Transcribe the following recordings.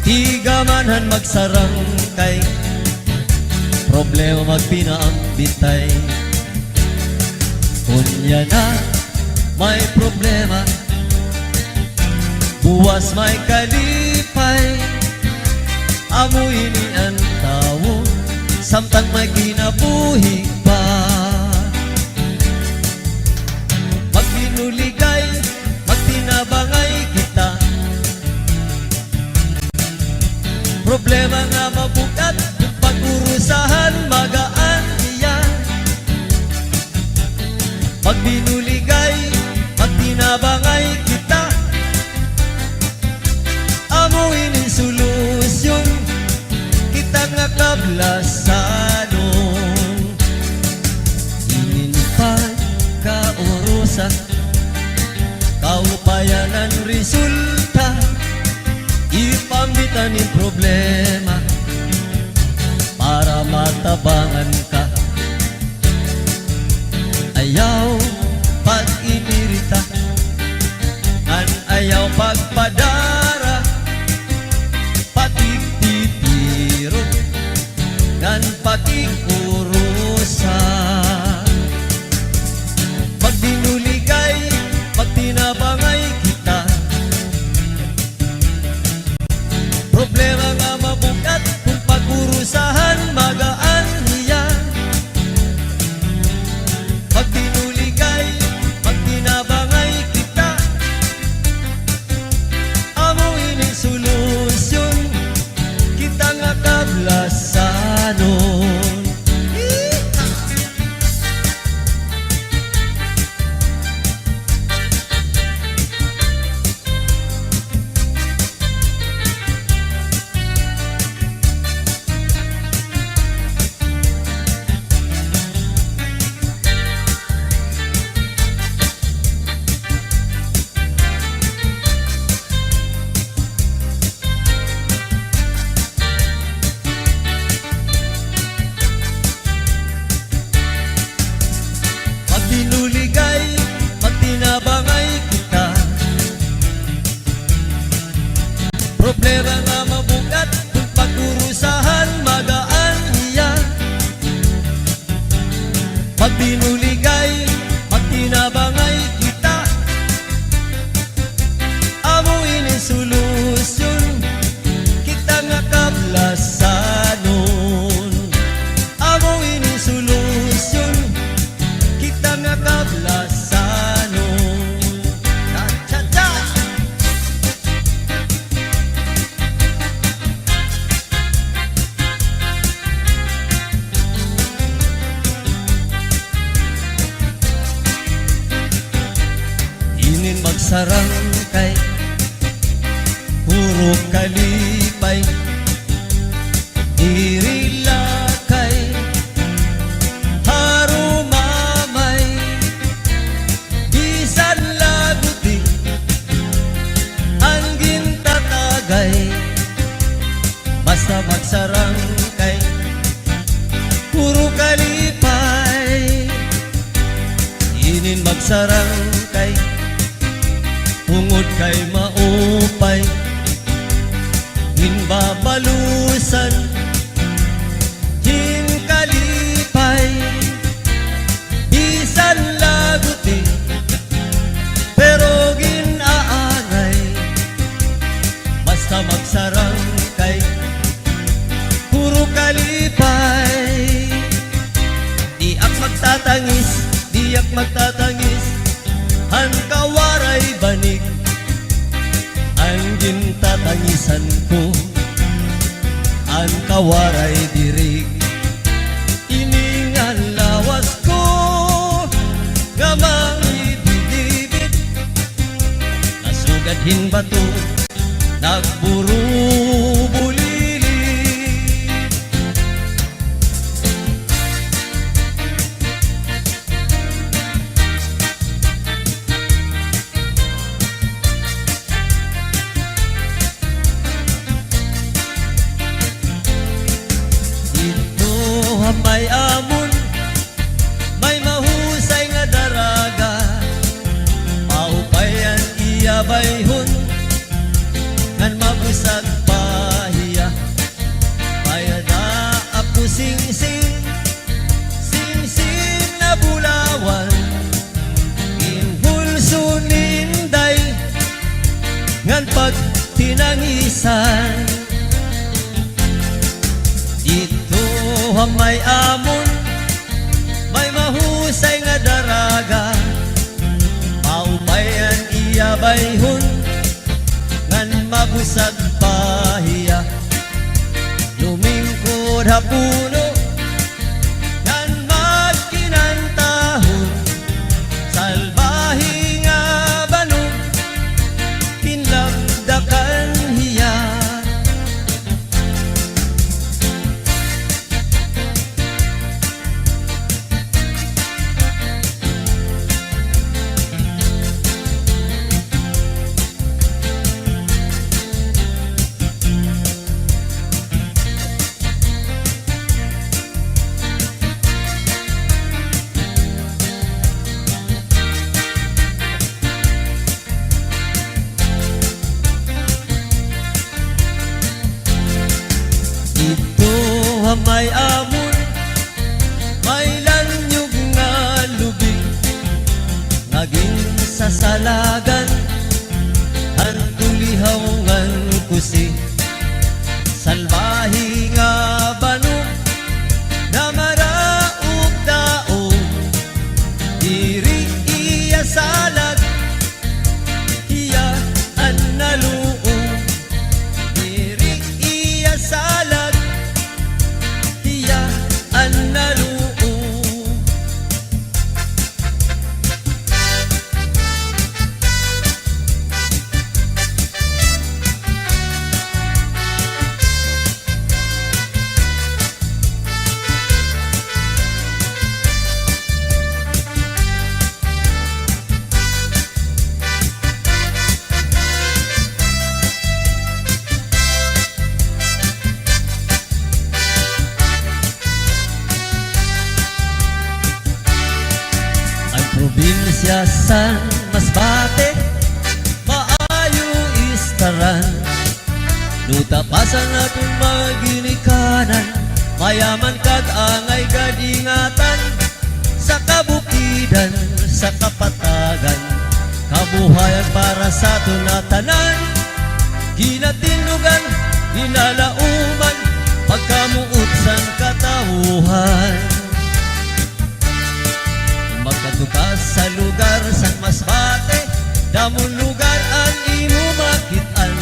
Tigamanhan magsarang kay problema magpinaambitay. Kunya na may problema, buwas may kalipay. Amoy ni ang tao, samtang may kinabuhi pa. Magbinuligay, magtinabangay kita. Problema nga mabukat, pag-urusahan magaan iyan. Magbinuligay, magtinabangay kita. Amuin ang solusyon, kita nga kablasanon. Ininpag kaurusan, kaupayan ang resulta. Ipambitan ang problema para matabangan ka. Ayaw pag-inirita, ayaw pagpadara, patigtitiro, nan patikurusa. Pag binuligay, pag tinabangay kita, problema nga mabukat, kung pag-urusahan magaan hiyan. Pag binuligay, pag tinabangay kita, amuin ang solusyon, kita nga kablasanon. Binuligay, magtinabangay kita. Problema nga mabukat, kung pag-urusahan magaan iyan. Pag binuligay, magtinabangay kita. Amuin ang solusyon, kita nga kablasanon. Amuin ang solusyon, kita nga kablasanon. Cha-cha-cha! Inin magsarang kay puro kalipay. Irilakay, harumamay, bisan laguti, ang gintatagay. Basta magsarang kay puro kalipay. Inin magsarang kay ungod kay maupay. Hinbabalusan, hinkalipay, bisan laguti, pero ginaangay. Basta magsarang kay puro kalipay. Diak magtatangis, diak magtatangis, ang kawaray banig. Ang gintatangisan ko, ang kawaray dirig. Iningan lawas ko, nga mangidilibid. Nasugadhin bato, nagburu-bulilid. May amon, may mahusay nga daraga. Maupayan iyabayhon, ngan mabusag langisan. Dito may amon, may mahusay nga daraga, maubayan iya bayhon, ngan mabusag pahiya. Lumingkod hapuno, ngan magkinantahon, salbahi nga banog, pinlagdakan hiya. Dito may amon, may lanyog nga lubig, naging sasalagan, hantulihaw ngan kusi. Salbahi nga banog, na maraog daog, diri iya salag, iya an naluog. Diri iya salag, iya an naluog. Probinsya San Masbate, maayo istaran, nutapasan natin maginikanan, mayaman kag angay gadingatan, sa kabukidan, sa kapatagan, kabuhayan para sa tunatanan, ginatinugan, ginalauman, pagkamuot san katawuhan. Magkatukas sa lugar San Masbate, damon lugar ang imo makitaan,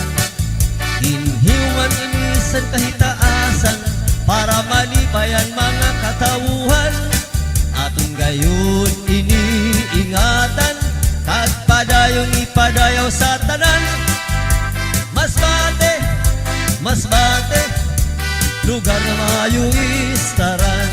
inhiwan inisan kahitaasan, para malibayan mga katawuhan. Atong gayon iniingatan, kag padayong ipadayaw sa tanan. Masbate, Masbate, lugar na maayo istaran.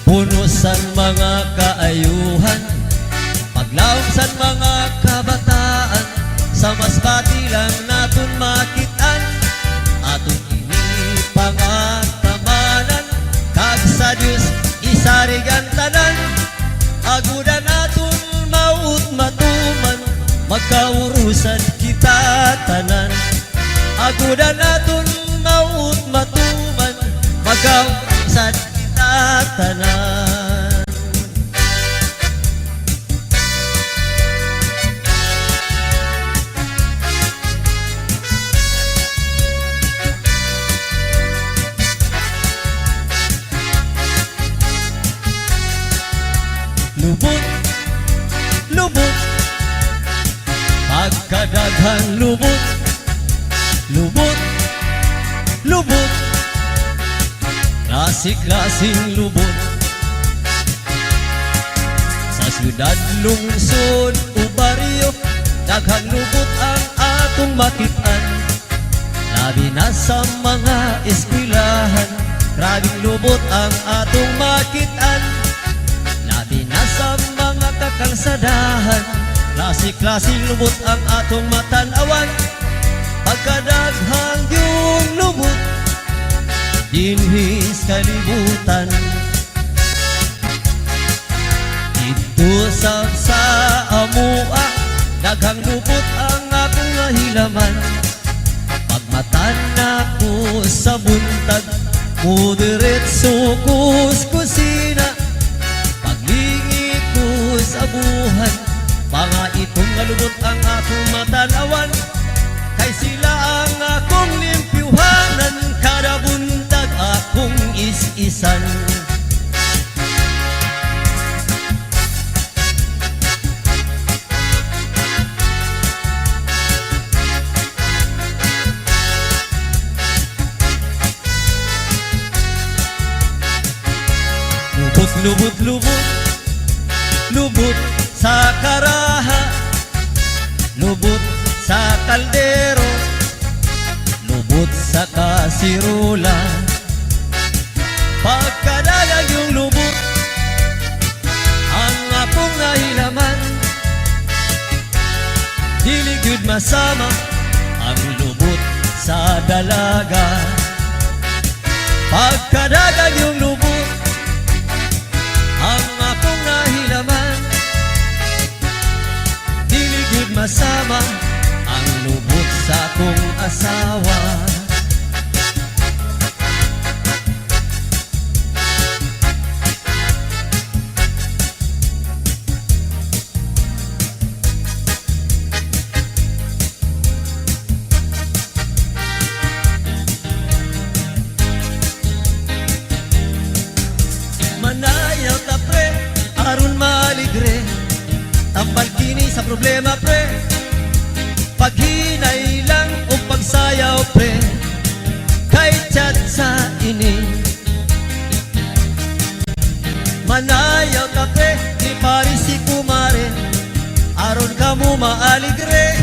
Punusan mga kaayuhan, paglaom san mga kabataan, sa Masbate lang naton makitaan, atong inipangagtamanan, kag sa Dios isarigan tanan, agudan naton maut matuman, magkaurusan kita tanan. Agudan naton maut matuman, magkaurusan tanan. Lubot, lubot, pagkadaghan lubot, lubot, lubot, klase-klaseng lubot. Sa syudad, lungsod o baryo, daghang lubot ang atong makitaan. Labi na sa mga eskwelahan, grabing lubot ang atong makitaan. Labi na sa mga kakalsadahan, Klase-klaseng lubot ang atong matanawan, pagkadaghang yung lubot dinhis kalibutan. Dito sa amua, daghang lubot ang akong nahilaman. Pagmatan ako sa buntag, mudiretso ko sa kusina. Paglingi ko sa buhan, mga itong nalubot ang akong matanawan. Kay sila ang akong limpyuhanan, kada buntag akong is-isan. Lubot, lubot, lubot sa karaha, lubot sa kaldero, lubot sa kasirula. Pagkadalag yung lubot ang akong nahilaman, dili gyud masama ang lubot sa dalaga. Pagkadalag yung lubot ang akong nahilaman, dili gyud masama ang lubot sa akong asawa. Manayaw ta pre, aron maligre, tambal kini sa problema pre. Paghinay lang o pagsayaw pre, kay chat sa ini. Manayaw ta pre, di pari si kumare, aron ka mo maaligre.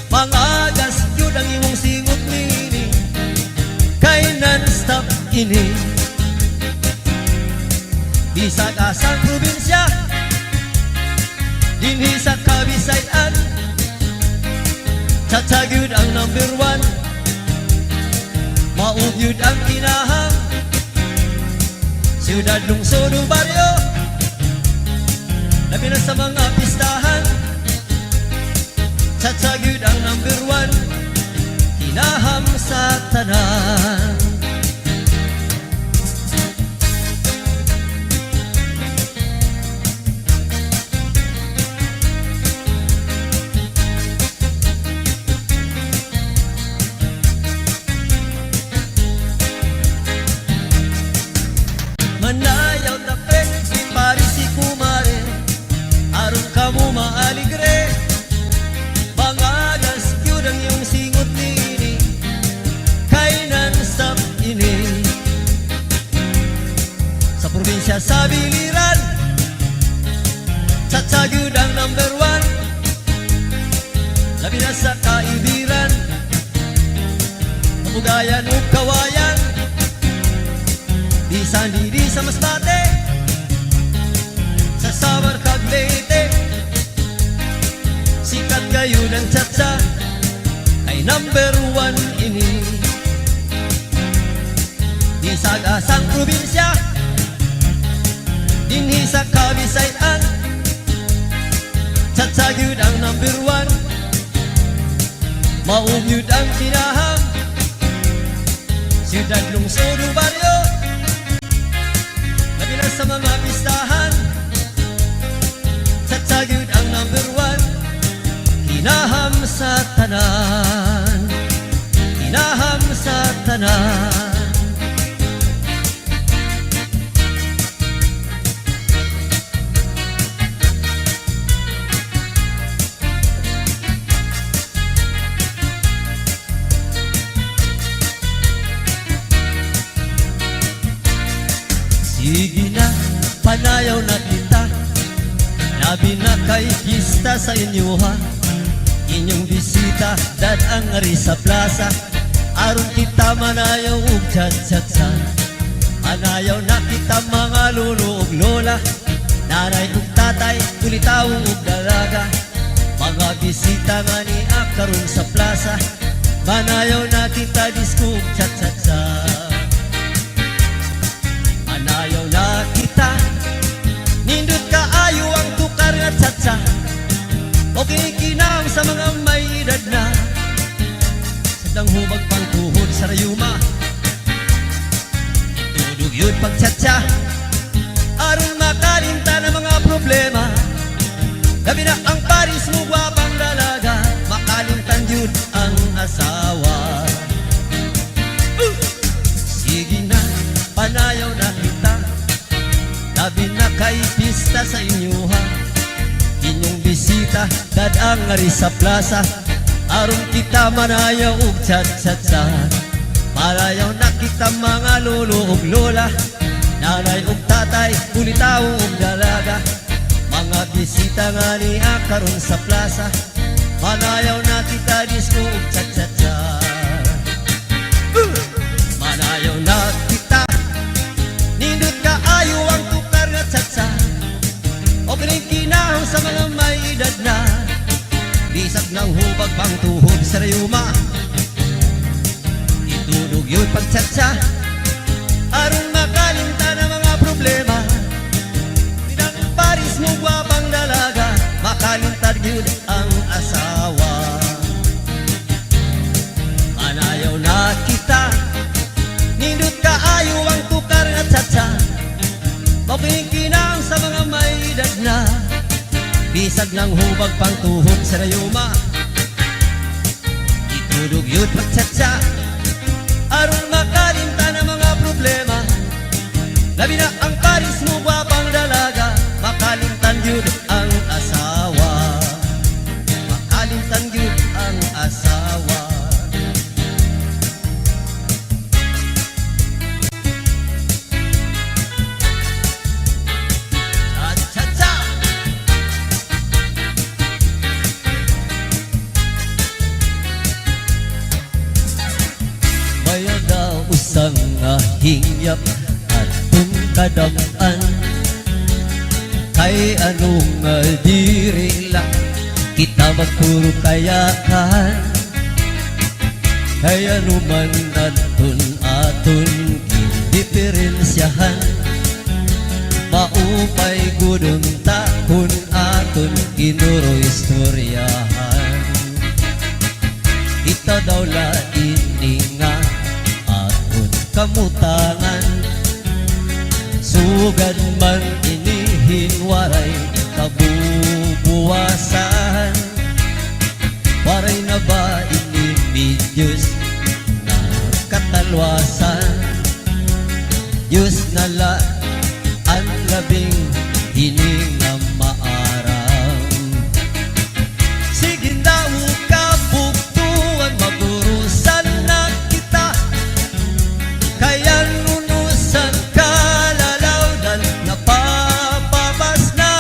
Pangagas yun ang imong singot nini, kay non-stop ini. Di sa kasang probinsya, dinhi sa Kabisayan, Tatagyud ang number 1, maugyud ang kinahang. Siyudad, lungsod o baryo, labi na sa mga pistahan. Tatagyud ang number 1, kinahang sa tanan. Manayaw ta pre, di pari si kumare, aron ka mo maaligre. Bangagas yun ang iyong singot nini, kay non-stop ini. Sa probinsya sa biliran, Tatagyud ang number 1, labi na sa kaibiran, kabugayan o kawayan. Di sa Lidi sa Masbate, sa Samar kag Leyte, sikat gayon ang tsatsa, kay number 1 ini. Di sa gasang probinsya, dinhi sa Kabisayan, Tatagyud ang number 1, maugyud ang kinahang. Siyudad, lungsod o baryo, labi na sa mga pistahan. Tatagyud ang number 1, kinaham sa tanan, kinaham sa tanan. Sige na, panayaw na kita, labi na kay kista sa inyo ha. Inyong bisita, dadang ari sa plaza, aron kita manayaw ug chat-chatsa. Manayaw na kita mga lolo ug lola, nanay ug tatay, kulitaw ug dalaga. Mga bisita nga ni akaron sa plaza, manayaw na kita diskug chat-chat-sa. Manayaw na kita, nindot ka ayo ang tukar nga chat-sa. O kinikinam sa mga may edad na, sadang hubag pang tuhod sa rayuma. Itudog yun pag chat-sa, aron makalimta ng mga problema. Gabi na ang paris mo gwapang dalaga, makalimtan yun ang asawa. Sige na, panayaw na kita, labi na kay pista sa inyo ha. Inyong bisita, dadang ngari sa plaza, aron kita manayaw og chat-chat-sa. Malayaw na kita mga lolo og lola, nanay og tatay, kulitaw og dalaga. Mga bisita nga ni akaron sa plaza, manayaw na kita disco ug chat-chat-sa. Manayaw na kita, nindot ka ayo ang tukar nga chat-sa. O kinikinahon sa mga may edad na, bisag ng hubag pang tuhod sa rayuma. Itudog yun pag chat-sa, aron makalimta ng mga problema. Paris mo gwapang dalaga, makalintad yun ang asawa. Manayaw na kita, nindot ka ayo ang tukar nga chat-sa. Mapingkinang sa mga may edad na, bisag ng hubag pang tuhod sa rayuma. Itudog yun pag chat-sa, aron makalimta ng mga problema. Labi na ang Paris mo gwapang dalaga, makalimtan yun ang asawa. Makalimtan yun ang asawa. Cha-cha-cha! Mayaga usang hingyap at kadam-an, kay anong diri lang kita magpuro kayakan. Kay anuman aton diferensyahan, maupay gudong takon aton kinuro istoryahan. Kita daw lain nga aton kamutangan, sugad man inihinwaray kabubuwasan. Waray na ba inimidyos na katalwasan? Diyos na la ang labing hining na maaram. Sige na ukabugtuan, magurusan na kita, kaya nunusan kalalawdan napapabas na.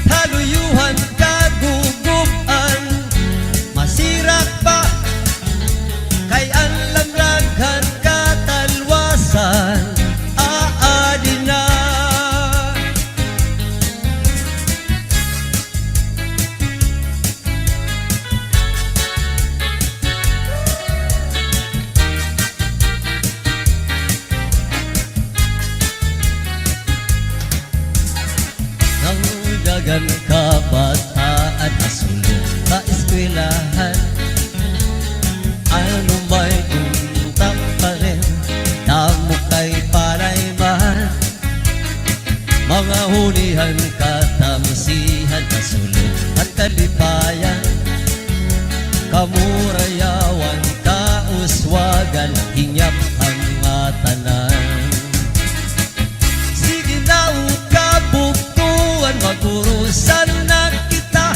Taluyuhan kagugupan, masirak pa, kay ang lamraghan katalwasan aadi na. Nang dagan kabataan asulong sa eskwelahan, ano may untak pa rin, tamo kay palayman. Mga hunihan, katamsihan, kasulong at kalipayan, kamurayawan, kauswagan, hingyap ang tanan. Sige na ukabugtuan, magurusan na kita,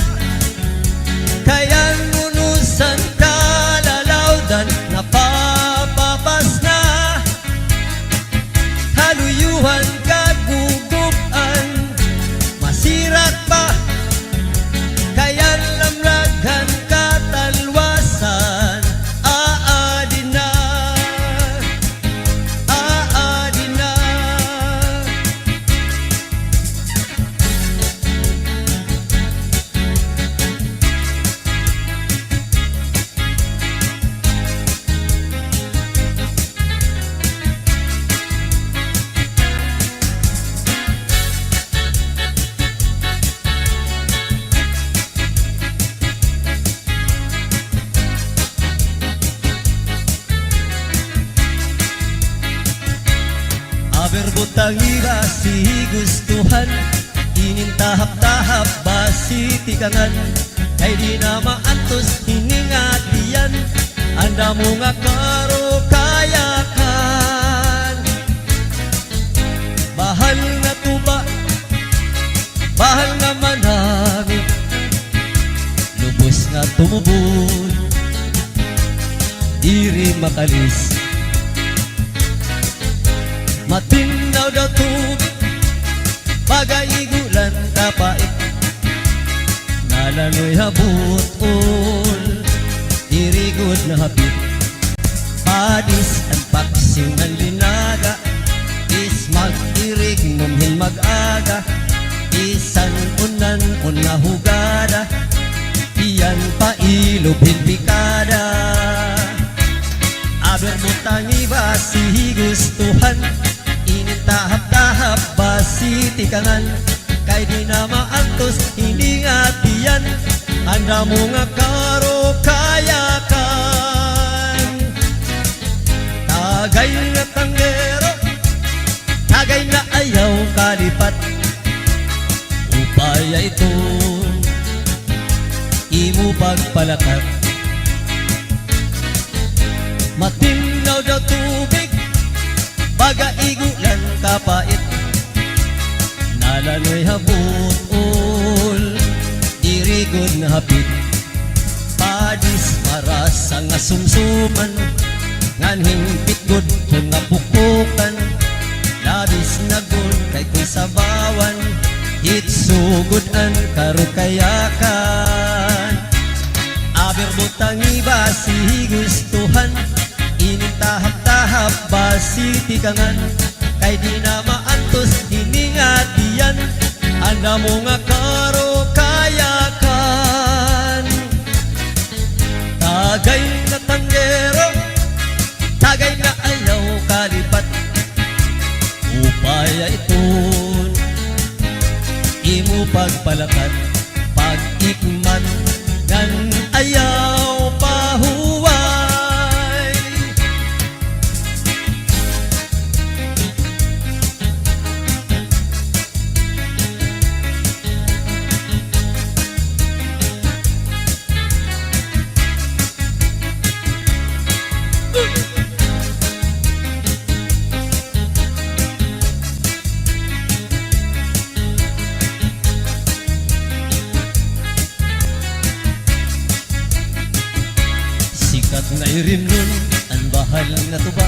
kaya nunusan kalalawdan napapabas na. Haluyuhan kagugupan, masirak pa, kaya lamraghan katalwasan tangi ba si gustuhan, inintahap-tahap ba si tikangan, kay di na maantos hiningatiyan, anda mo nga karo kayakan. Bahal nga tuba, bahal nga manami, lubos nga tumubon, diri makalis. Matinaw daw tubig, pagaigulan kapait, nalanoy habutol, dirigod na hapit. Padis ang paksiw ng linaga, is mag-irig numhin mag-aga, isan unan una hugada, iyan pa ilubhin pikada. Aber mo tangi ba si gustuhan, inintahap-tahap ba si tikangan, kay di na maantos hiningatiyan, anda mo nga karo kayakan. Tagay na tanggero, tagay na ayaw kalipat, upaya ito imo pagpalakat. Matinaw daw tubig, pagaigulan kapait, nalanoy habutol, dirigod na hapit. Padis marasa nga sumsuman, nganhing pitgod kung napupukan, labis na gud kay kung sabawan, hitsugod an karukayakan. Aber mo tangi ba si gustuhan, inintahap-tahap ba si tikangan, kay di na maantos hiningatiyan, anda mo nga karo kayakan. Tagay na tanggero, tagay na ayaw kalipat, upaya iton imo pagpalakat, pag-ikman ngan ayaw pahuway. Sikat nga irimnon ang bahal nga tuba,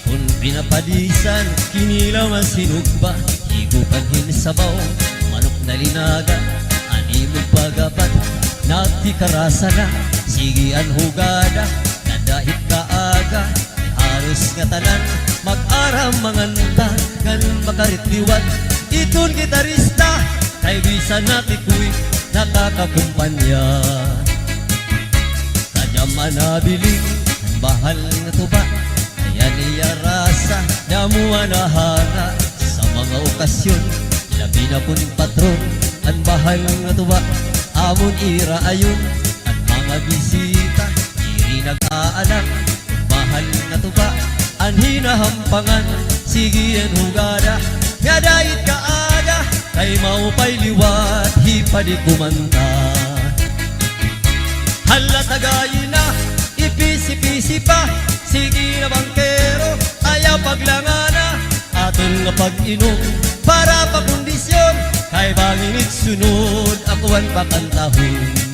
kung pinapadisan kinila masinugba, higupan hinsabaw manok na linaga, animo pagapat nati karasa na, sige an hugada nadahit kaaga, halos nga tanan mag-aram manganta ngan makaritliwan, iton gitarista kay bisan natikuy nakakakumpanya. Yaman na biling, bahal nga tuba, kaya niya rasa, damuan na hara, sa mga okasyon, labi na pun patron, ang bahal nga tuba, amon ira ayon, ang mga bisita, iri nag-aanak, bahal nga tuba, ang hinahampangan, sige yan hugada, nga dahit kaaga, kay maupay liwat, hipadi kumanta. Hala tagayin na, ipisi-pisi pa, sige na bangkero, ayaw paglangana, aton nga pag-inom, para pa kondisyon, kay banginit sunod, akuan pakantahon.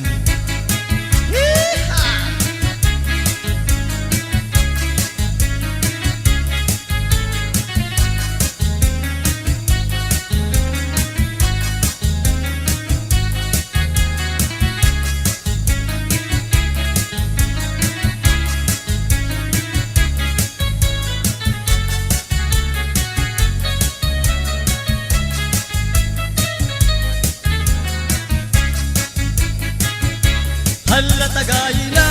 Hala tagayin na,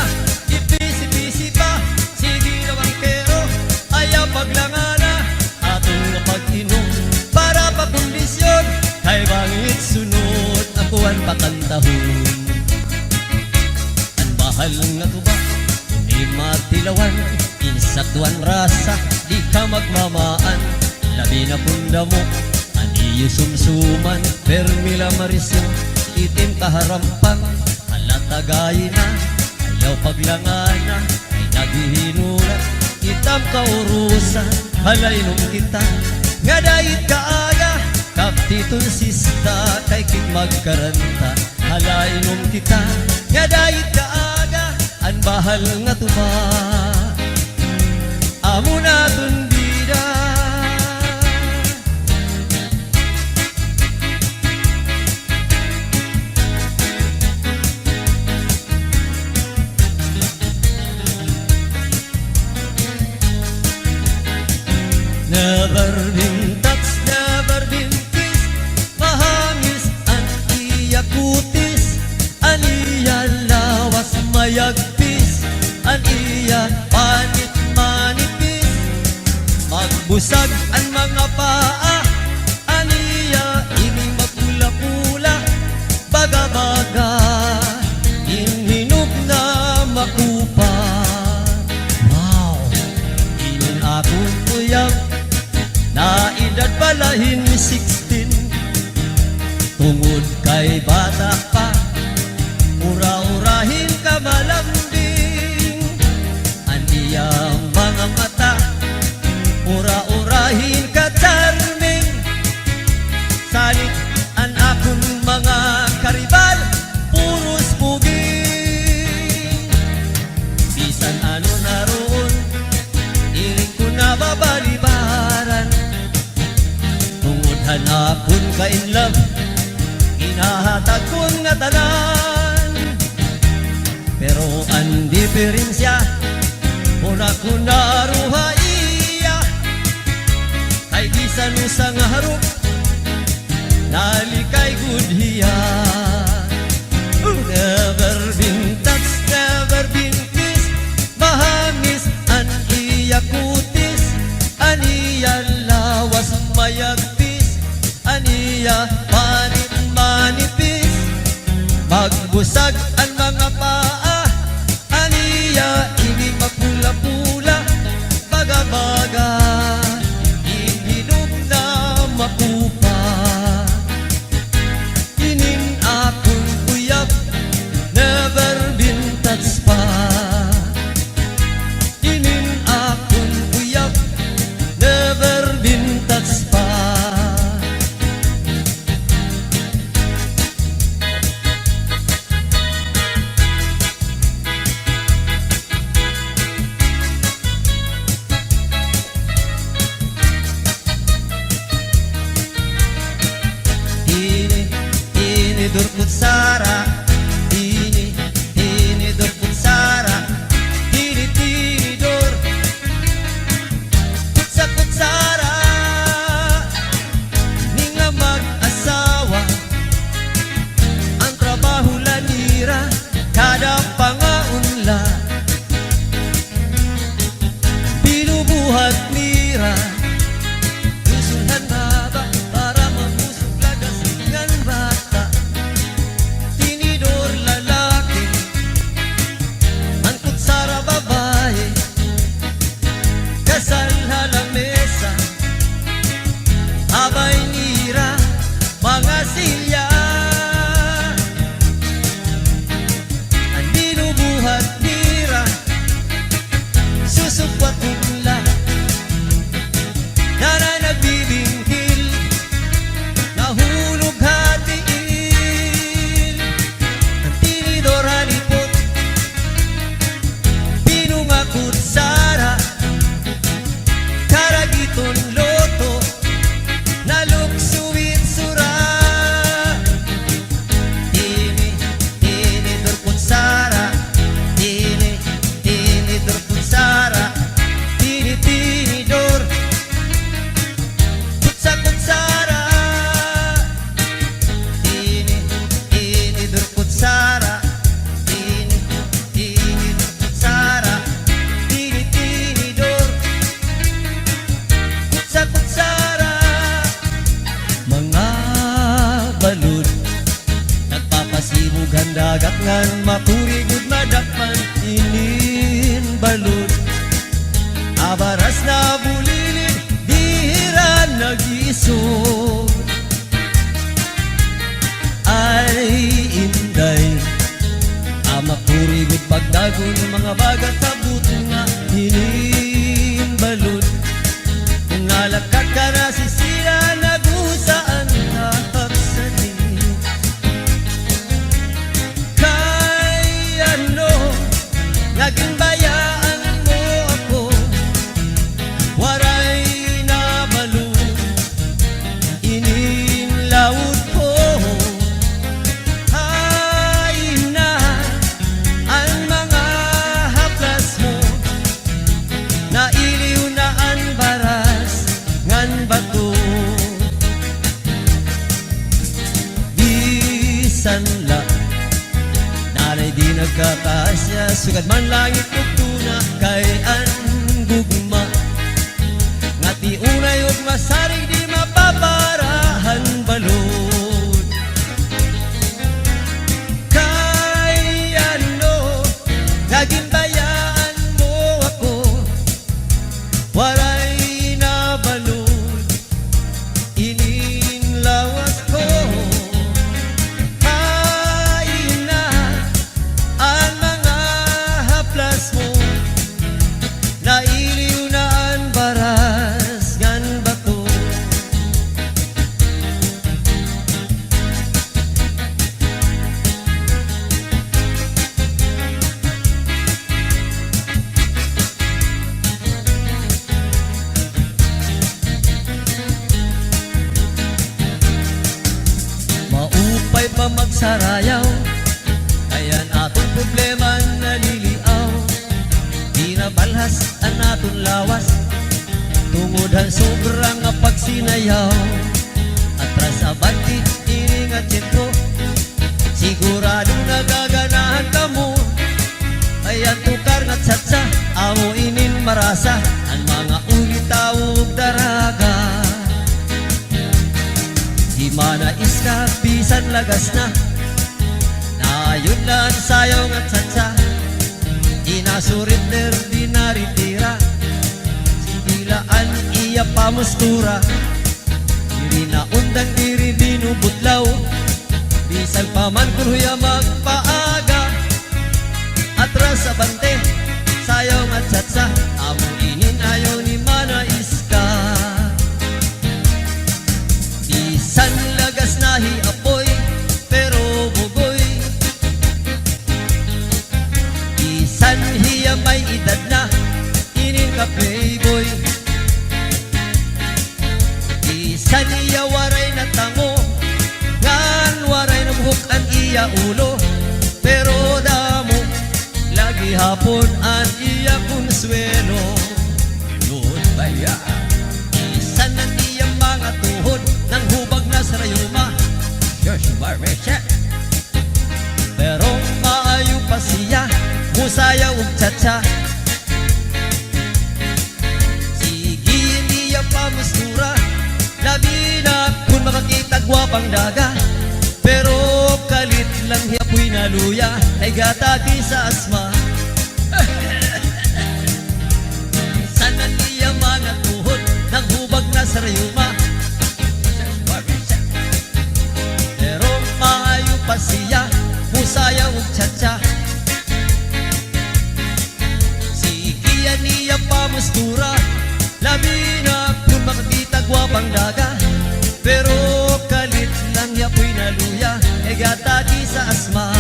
ipisi-pisi pa, sige na bangkero, ayaw paglangana, atong nga pag-inom, para pa kondisyon, kay bangit sunod, akuan pakantahon. Ang bahal nga tuba, kung di matilawan, insaktuan rasa, di ka magmamaan, labi na punda mo, aniyo sumsuman, permila marisyo, itim kaharampang, halatagay na, ayaw paglangana, ay naghihinulat, itam kaurusan, halainom kita, nga dahit kaaga, kaptitong sista, kay kik magkaranta, halainom kita, nga dahit kaaga, ang bahal nga tuba, amo na tundida. Never been touched, never been kissed, mahangis ang iya kutis, ang iya lawas mayagpis, ang iya panit manipis, magbusag ang mga paa, ang iya ining magpula-pula, baga-baga, inhinog na makupa. Wow, inin akong uyang, na edad palahin 16, tungod kay bata pa, ura-urahin ka malambing, ang iyang mga mata, ura-urahin ka charming, salit ang akong mga karibal, puros puging, bisan ano naroon, iling ko na babalibaran, hanapon ka in love, inahatag kong nga tanan, pero ang diferensya, una ko naruha iya, kay bisan usang harap, nalikay good hiya. Never been touched, never been kissed, mahangis ang iya kutis, ang iya lawas mayagpis, aniya panit manipis, magbusag ang mga paa, aniya ini mapula-pula, baga-baga, ihinog na makupa, inin akong uyab, never been touched pa, inin akong uyab, never been touched pa. Dur kutsara, ini dur kutsara, tini dur kutsa kutsara, ni nga mag-asawa, ang trabaho lanira, kada pangaunla, binubuhat nira, gusuhan haba para mabusog lagasingan bata. Kasal halamesa, abay nira, mga silya, ang binubuhat nira, susupwat nila, na nagbibingkil, nahulog hatiin, ang tinidor halipot, pinungakot sara, karagiton loto, naluksuwit sura, ini durkut sara, ini durkut sara, tini dor, kutsa kutsara, ini durkut sara, ini durkut sara, tini dor, kutsara, mga balud, nagpapasibog ang dagat ngan makurigod madakpan, inin balud, abaras na bulilid, dihira isog ay inday amapurigot pagdagon mga bagat sa buto nga hinimbalod kung nalakat ka na sisira nagusaan kakapsanin kay ano naging bayaan mo ako waray na balod ininlawod ko ay na ang mga haplas mo na iliw na ang baras ngan bato bisan la nanay di nagkakasya sugad man langit ug tuna kay an gugma nga ti unay ug masarig di mapaparahan balod kay ano naging bayaan mo ako waray na balod ininlawas ko ay na ang mga haplas mo nailiw na ang baras ngan bato maupay pa magsarayaw kayan atong problema naliliaw di na balhas ang atong lawas tungod ang sobrang nga pagsinayaw atras abanti ini nga tiyempo sigurado nagaganahan ka mo ayan tukar nga tsatsa amo inin marasa ang mga ulitawog daraga di manais ka bisan lagas na naayun lang sayaw nga tsatsa inasurit di naritira sigilaan iya pamustura diri na undang diri binubutlaw bisan paman kuya magpaaga atras sa bante sayaw nga tsatsa amo inin ayaw ni manais ka bisan lagas nahi apoy pero bugoy bisan hiya may edad na inin ka playboy bisan iya waray na tango ngan waray na buhok ang iya ulo pero damo lagi hapon ang iya konsuelo noon baya bisan ang iya mga tuhod nang hubag na sa rayuma Josh Barbecha pero maayo pa siya musaya ug tsatsa sige hindi pa mastura labi na kung makakita gwapang daga pero kalit lang hiapoy na luya ay gatagi sa asma sana niya mga tuhod nang hubag na sa rayuma pero maayo pa siya musaya ug tsatsa niya pamustura labi na kung makakita gwapang daga pero kalit lang yapoy na luya e gatagi sa asma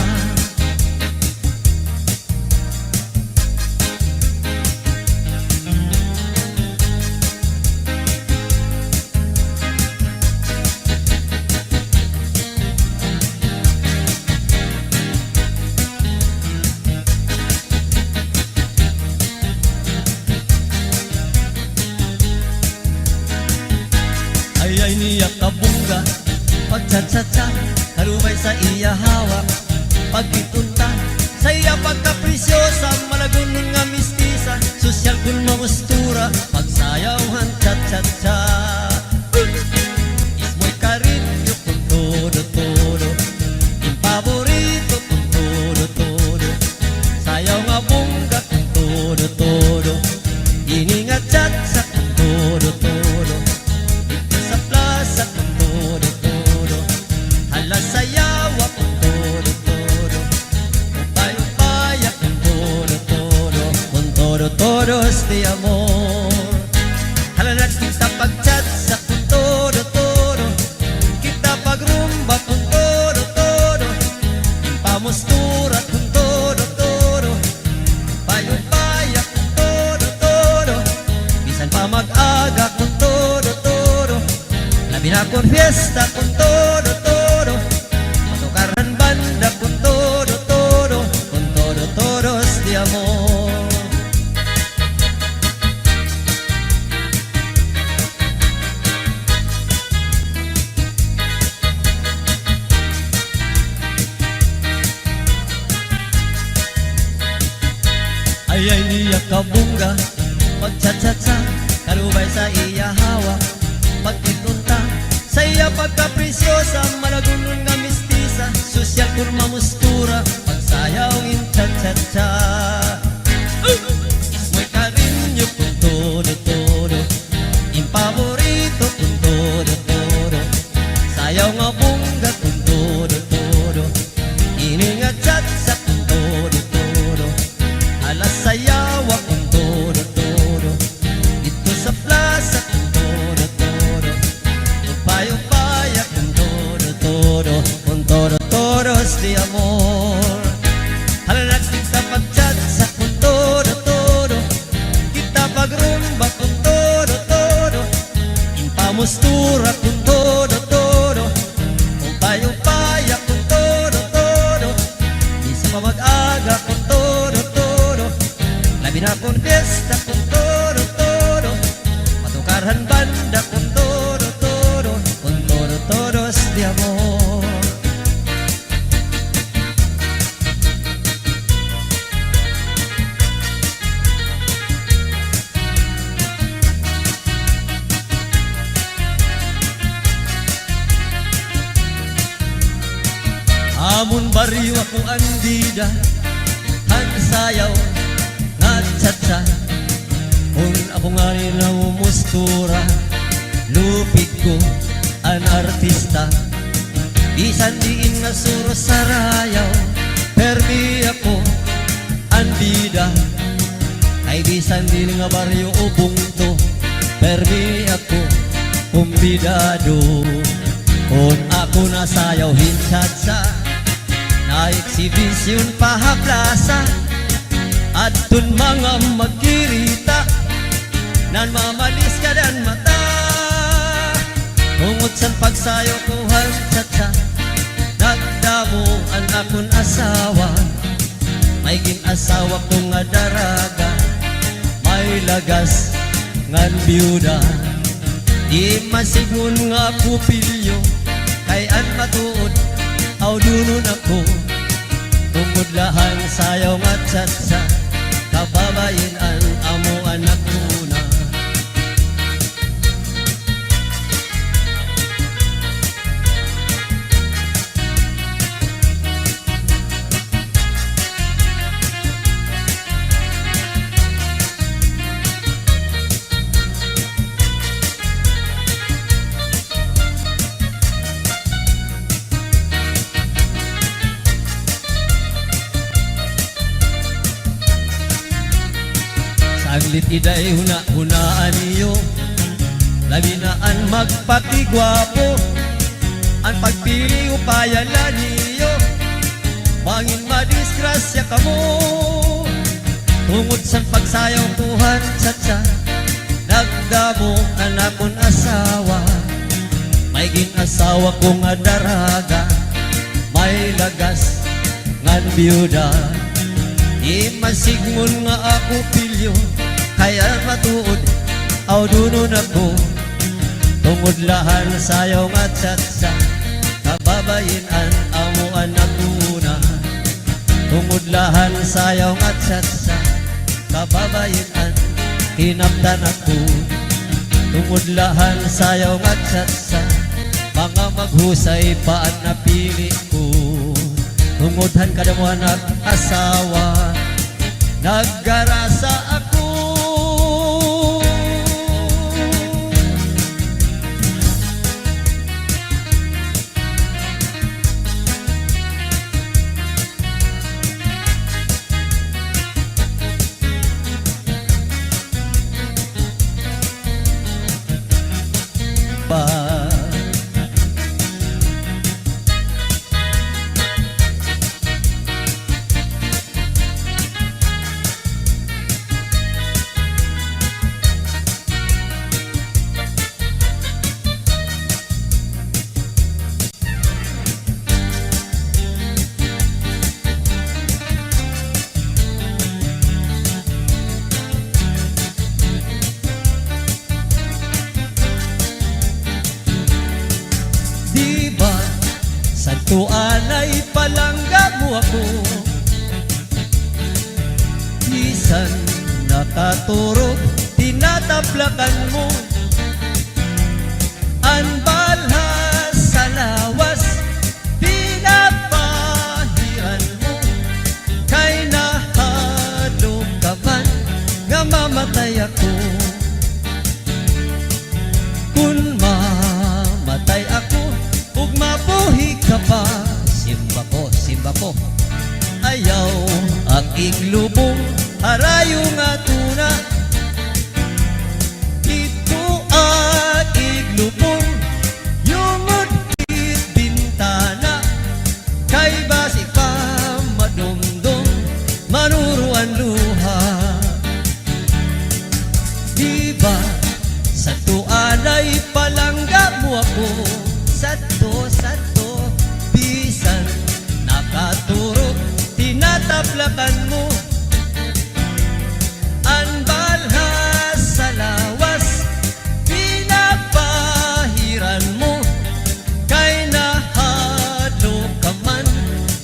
ay niya kabungga pagtsatsa kalubay sa iya todos de amor. Halalat kita pagchat sa kung todo-todo, kita pagrumba kung todo-todo, pamustura kung todo-todo, payo-paya kung todo-todo, bisan pa mag-aga kung todo-todo, labi na kung fiesta kung todo-todo, matukaran banda kung todo-todo, kung todo-todos de amor. Ayay niya kabungga, pagtsatsa, kalubay sa iya hawak, pagtitunta, sa iya pagkapresyosa, malagunon nga mistisa, sosyal kurma mustura, pagsayaw in tsa-tsa-tsa. Ismoy karinyo kung todo-todo, impaborito kung todo-todo, sayaw nga bungga kung todo-todo, iningat tsa-tsa kung todo-todo, alas sayawa kung todo-todo, dito sa plaza kung todo-todo, payo-paya kung todo-todo, kung todo-todos de amor. Halalat kita pagchat sa kung todo-todo, kita pagrumba kung todo-todo, impamustura kung todo-todo, kung payo-paya kung todo-todo, isa pa mag-aga kung todo-todo, labi na kung fiesta kung todo-todo, matukarhan banda kung todo-todo, kung todo-todos de amor. Amon baryo ako andida, ang sayaw nga tsatsa, kung ako nga na umustura, lupig ko ang artista, bisan diin nga suro sa rayaw, permi ako andida, ay bisan din nga baryo ubungto, permi ako kumbidado, kung ako nasayaw hintsatsa, na eksibisyon pahaplasa, at dun mga magkirita, nan mamalis ka dan mata, tungod sa pagsayo ko hantsatsa, nagdamo ang akong asawa, may ginasawa ko nga daraga, may lagas ngan biyuda, di masigun nga pupilyo, kay an matuod, aw dunon ako, tungod lahang sayaw nga tsatsa, kababayin ang amo anak muna. Saglit iday hunaan niyo, labi na ang magpatigwapo, ang pagpili upayalan niyo, bangin madisgrasya ka mo, tungod sa pagsayaw tuhan tsatsa, nagdamo ang akong asawa, may ginasawa ko nga daraga, may lagas ngan biyuda, di masigmon nga ako pilyo, kaya matuod, aw dunon ako, tungod lahan sayaw nga tsatsa, kababayin ang amo anak una, tungod lahan sayaw nga tsatsa, kababayin ang hinaptan ako, tungod lahan sayaw nga tsatsa, mga maghusay pa ang napili ko, tungodhan kadamuhan at asawa, naggarasa ako. palangga mo ako. Bisan nakaturog, tinataplakan mo. Anbalhas sa lawas, pinapahiran mo. Kay nahadlok ka man, nga mamatay ako. Kung mamatay ako, ug mabuhi ka pa, simba ko, ayaw akig lubong, harayo nga tuna. Ito akig lubong, yungod it bintana. Kay basi pa madumdum, manuruan luha. Diba sa tuanay palangga mo ako. Sato, bisan nakaturog, tinataplakan mo. Anbalhas sa lawas, pinapahiran mo. Kay nahadlok ka man,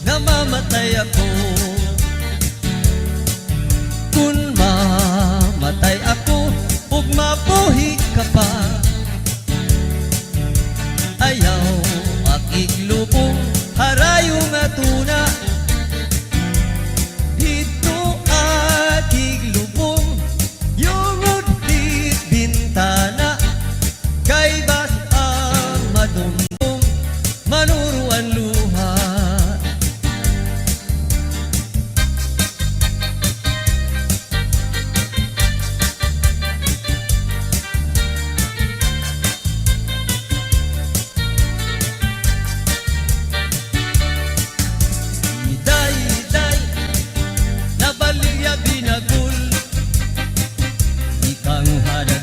nga mamatay ako. Kung mamatay ako, ug mabuhi ka pa, ayaw akig lubong, harayo nga tuna. Ito akig lubong, yungod di bintana. Kay bas ang madumdum, manuruan luha.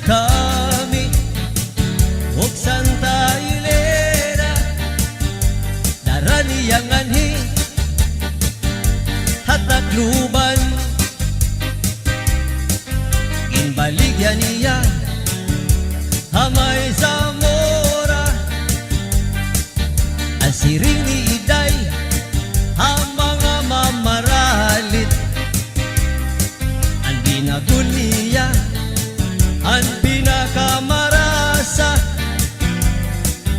Kami og Santa Hilera, daraniyang anhi hatagluban. Ginbaligyan niya Hamay Zamora, ang siring ni Iday, ang mga mamaralit. Ang binagul niya, ang pinakamarasa.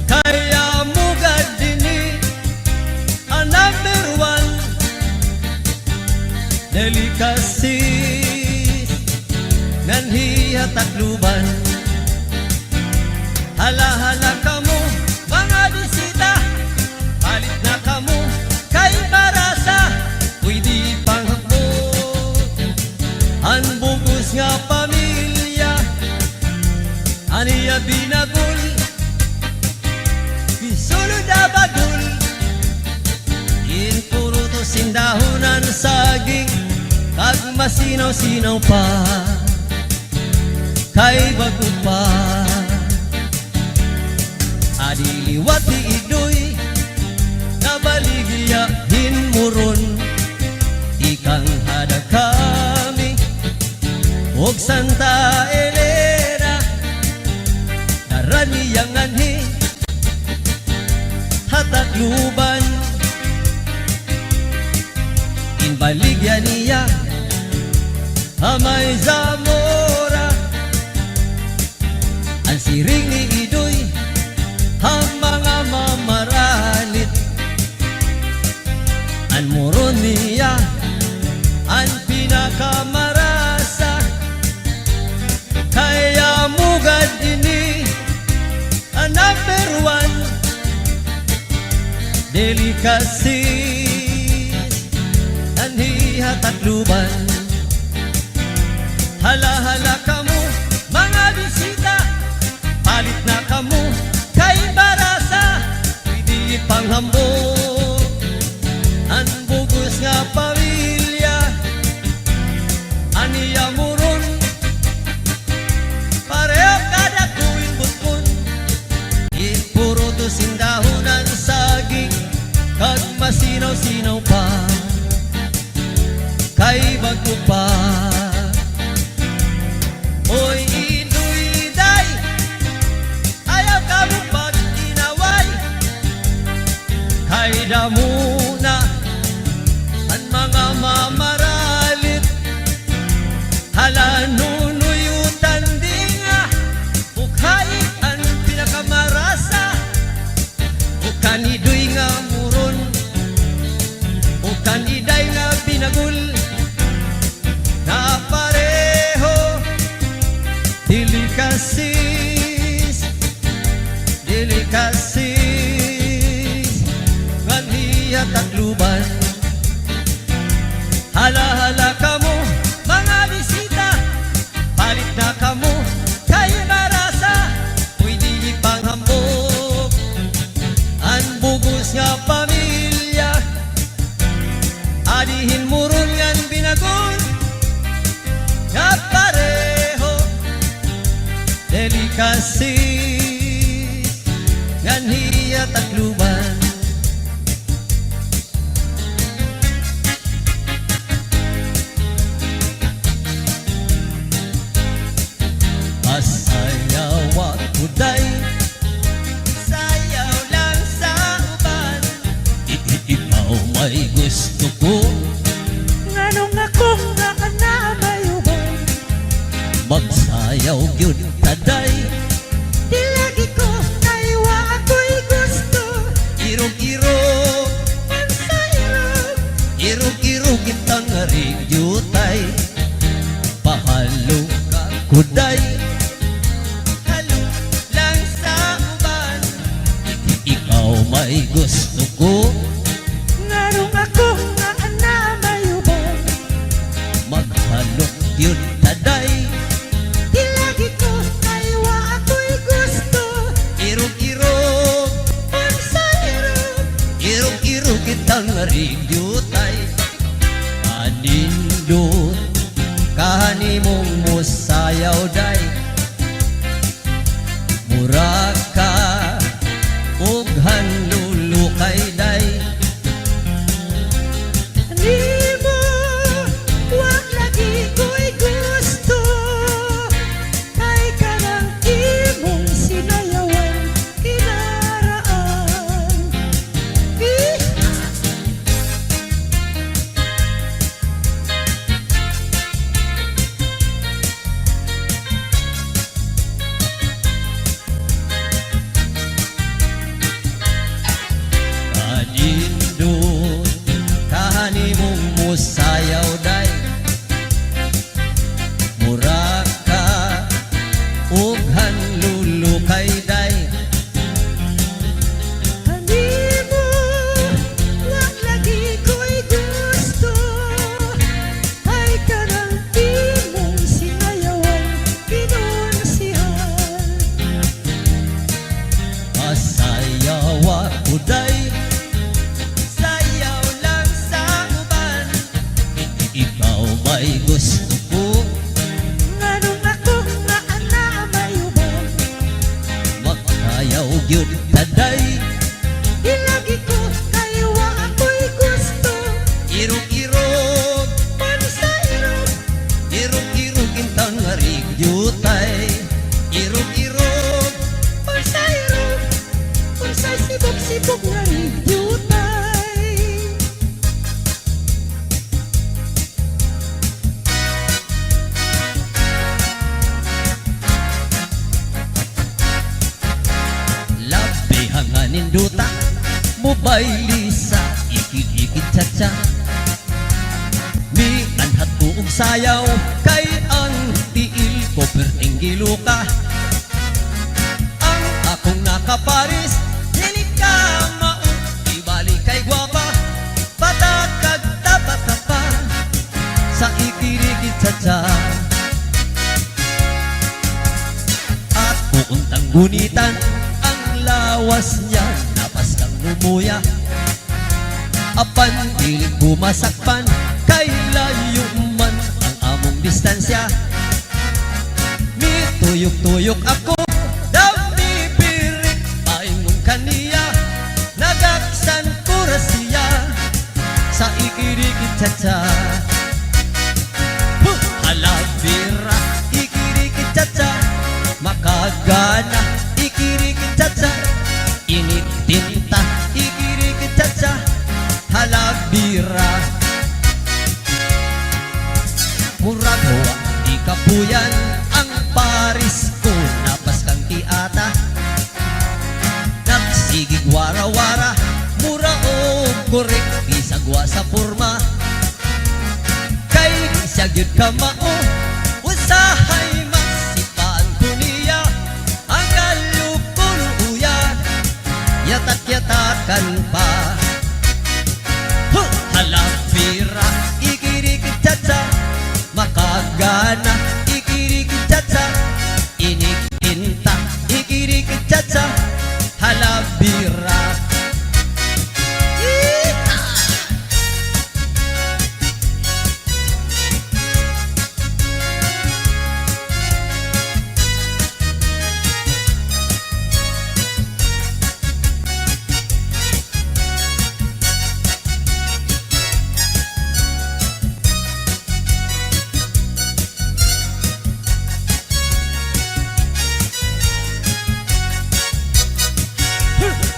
Kaya mugad dini ang number one. Delicacy nganhiya takluban. Hala-hala kamo mga bisita, palit na kamo kay barasa. Pwede panghapon ang bugos nga pamilya. Aniya binagul, bisulod na bagul. In puro to sindahunan saging, kag masinaw-sinaw pa, kay bago pa. Adiliwat ni Idoy, nabaligya hinmuron. Ikang hada kami, og Santa Elena, raniyang anhi hatagluban. Inbaligyan niya Hamay Zamora, ang siring ni Idoy, ang mga mamaralit. Ang moron niya, ang pinakamarasa. Kaya mugad ini ang number one. Delicacy anhiha takluban. Hala-hala kamo mga bisita, palit na kamo kay barasa. Pwede panghambog ang bugos nga pamilya. Aniya muron, pareho kada kuwing butkon. Puro to sindahunan saging, kag masinaw-sinaw pa, kay bago pa. Oy Idoy day, ayaw ka mo pag inaway, kay damo na binagul na pareho delikasis nganiya takluban hala-hala kamo mga bisita palit na kamo kayo narasa pwede ipanghambog ang bugos nga pamilya adihin murul ngan binagul nga pareho delikasis nganiya takluban sayaw at uday sayaw lang sa uban ikaw may gusto ko nganong ako nga na may uban magsayaw yun taday di lagi ko kaywa ako'y gusto irog-irog man sa irog irog-irog kitang ringyutay pahalo ka kuday may gusto ko nganong ako nga na may uban maghalok yun taday di lagi ko kaywa ako'y gusto irog-irog man sa irog irog-irog kitang ringyutay anindot kahanimong musayaw day muraka ug hanlulukay day di mo wag lagi ko'y gusto kay kanang imong sinayawan kinaraan anindot kahanimong musayaw day muraka ug hanlulukay day Di mo wag lagi ko'y gusto kay kanang imong sinayawan kinunsihan masayaw ako day sayaw lang sa uban ikaw may gusto ko nganong ako nga ana may uban magsayaw yun taday di lagi ko kaywa ako'y gusto irog-irog man sa irog irog-irog intang ringyutay irog-irog man sa irog kung sa sibok-sibok nga rigyutay labi hanganin duta mobile sa ikid-ikid tsa-tsa mi anhat ko og sayaw kay ang tiil ko perting giluka ang akong nakaparis dili ka mao ibalik kay gwapa patakag tapa-tapa sa ikid-ikid tsa-tsa at uuntang gunitan ang lawas niya napas kang lumuya apan dilig bumasakpan kay layo man ang among distansya mi tuyok-tuyok ako dami pirik paingon kaniya nagaksan ko ra siya sa ikirikit tsa-tsa halabira ikirikit tsa-tsa makagana ikirikit tsa-tsa init tinta ikirikit tsa-tsa halabira murag hoa di kapuyan ang paris ko napas kang tiata nagsigig wara-wara mura o korek bisagwa sa porma gyud ka mao usahay magsipaan ko niya ang kalupon uyan yatak-yatakan pa halapira ikirikitsa makagana ikirikitsa inikinta ikirikitsa halabira.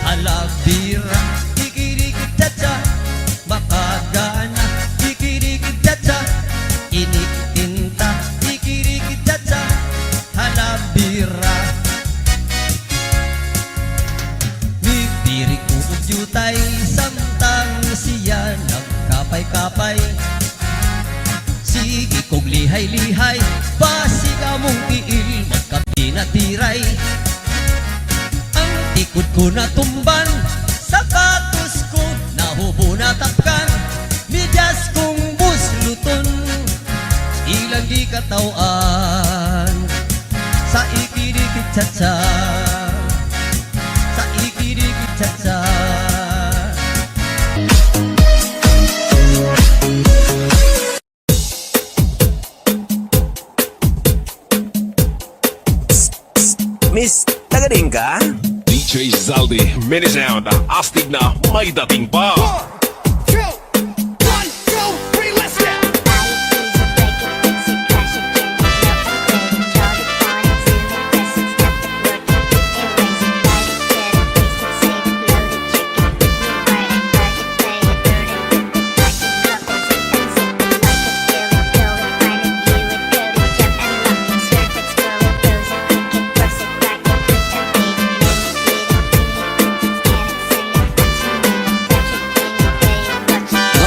Halabira, ikirikitsa, makagana, ikirikitsa, inikinta, ikirikitsa, halabira. Mitirik ututay, samtang siya nagkapay-kapay. Sige kong lihay-lihay, basig among tiil, magkapinatiray. Ikot ko na tumban, sapatos ko nahubo na tapkan, midyas kong busluton, ilang di katawan, sa ikirikitsatsa, sa ikirikitsatsa. Miss, tagaling ka? DJ Zaldi, mini sound, astig na may dating pa.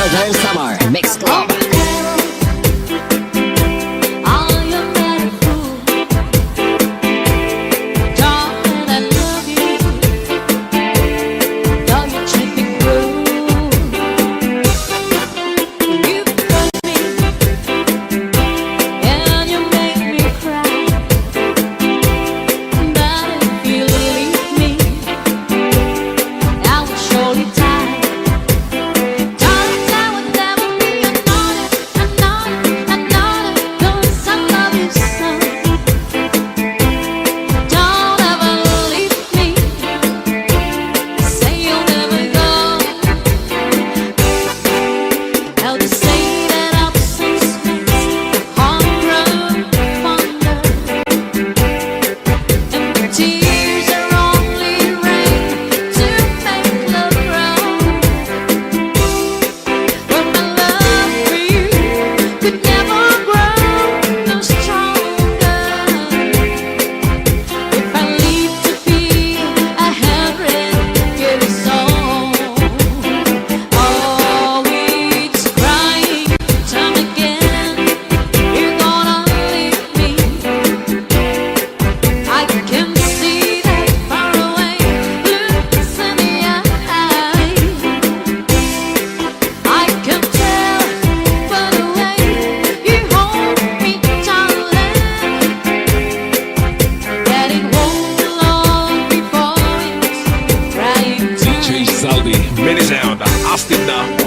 Northern Summer Mix Club.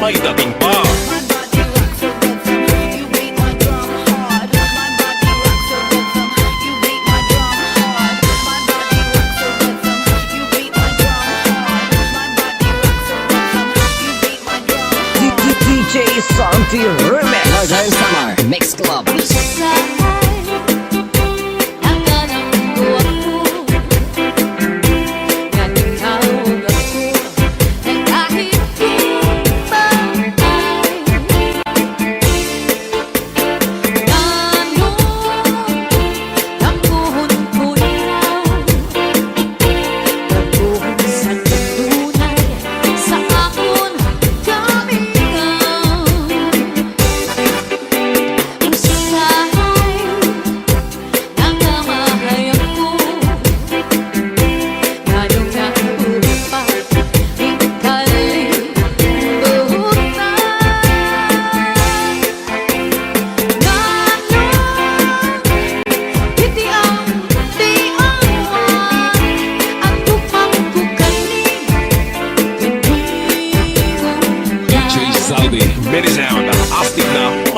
may dating pa. DJ Santi Remix Northern Summer Mix Club.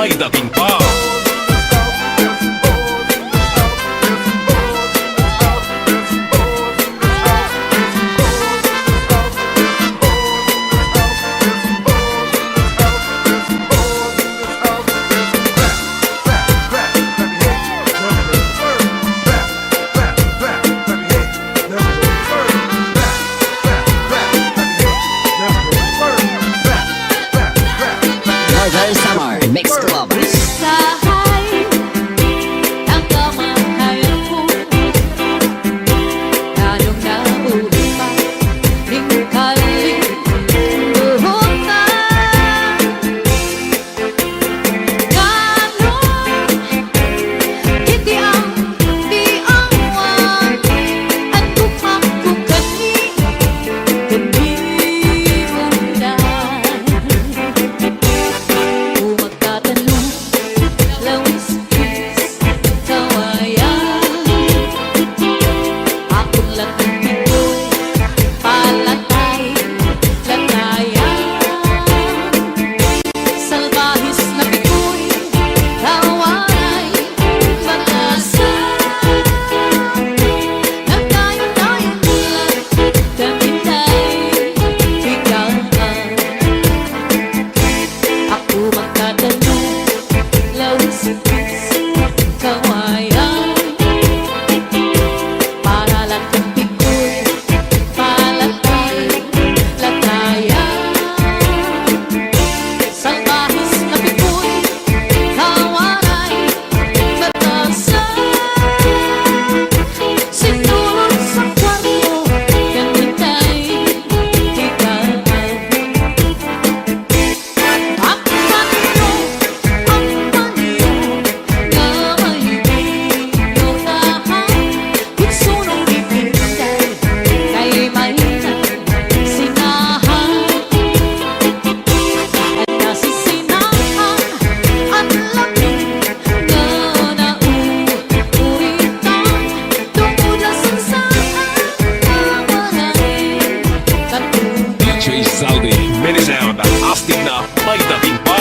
may dating pa. Northern Summer Mix Club. Sahay ang kamahayan ko, lalong nabuhay pa lingkaling buhutan. Ganon hindi ang diawan at kumakukani kundi undan. Magtatanong, lawis-wis, kawayan. Akong latang pitoy, palatay, latayan. Salbahis na pitoy, kawaray, batasan. Nagtayo-tayo lang, kamintay, bigawan. Ako magtatanong, lawis-wis, kawayan. Para lang kang pikoy, palatay, latayan. Salbahis na pikoy, kawaray, batasan. Sinulog sa kwarto, kamintay, higaan. Ang panyo, gamayo, tahan, kitsunong ipintay, kay mainang sinahan. At nasisinahan, at lamig na nauuritan, tungkol na sansaan, kawaray, katulad. DJ Zaldi, mini sound, astig na may dating pa.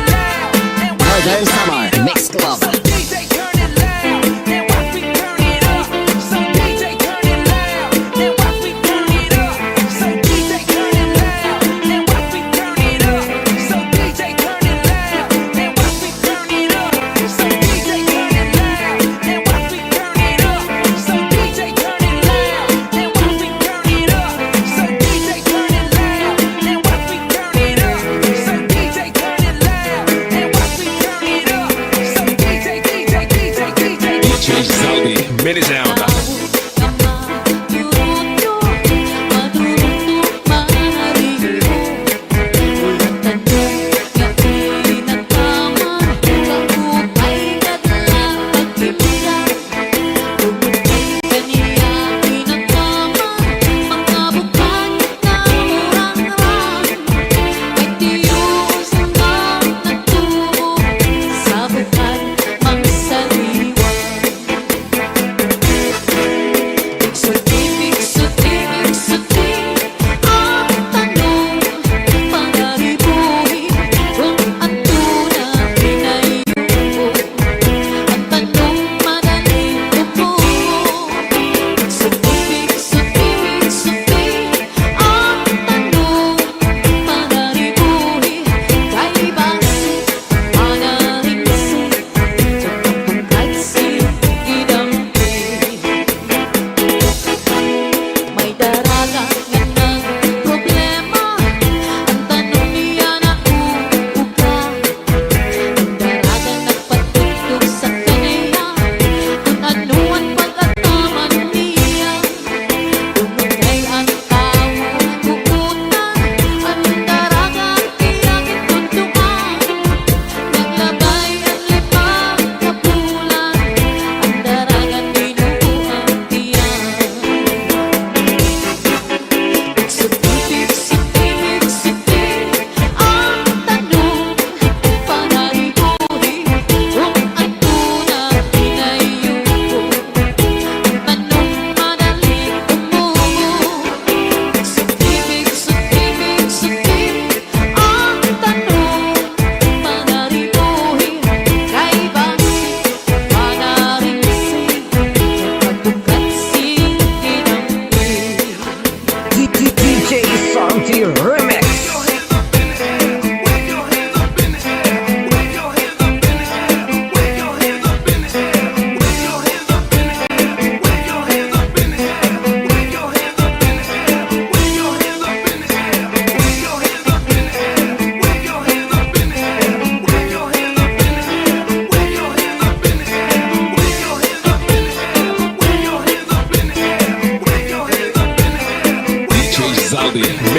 Northern Summer Mix Club. DJ Zaldi, mini sound. Sa bukan mang sariwa.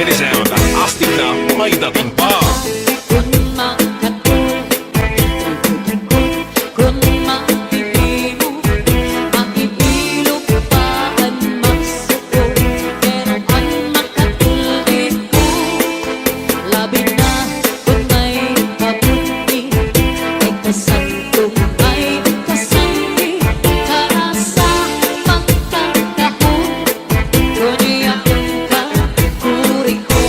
minisääntä, astig na maitatin pa. Kun makatulog, kun makikinig, makikilog pa ang magsuko. Pero ang makatulog ko, labi na kung may kabuti, ay kasantong ay kasangi, para sa pagkakahon, kundi akong kakuri ko.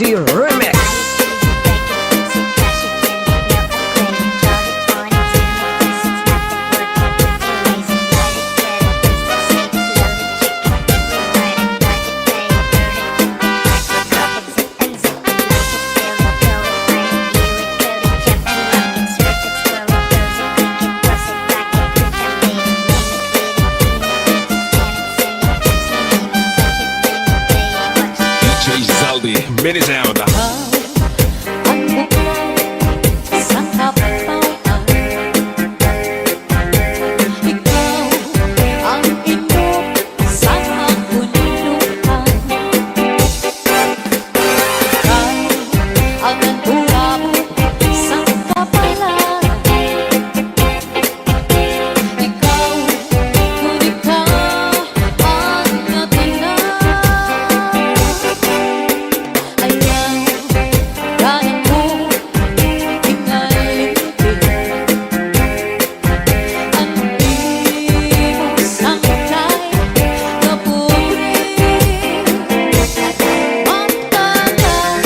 Santi Remix. DJ Zaldi, mini sound. Ang buklo sa kapautan. Ikaw ang inog sa kapunilutan. Ikaw ang nagulabot sa kapalaran. Ikaw, kung ikaw ang natinag. Ayaw ganang mo ingalipin. Ang di mo sangkay na purin. Magtagal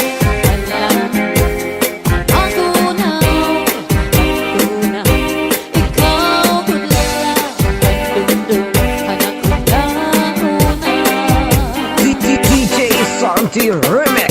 alam ang tunaw. Ikaw kunlang ang dundong anak ko na una. DJ Santi Remix.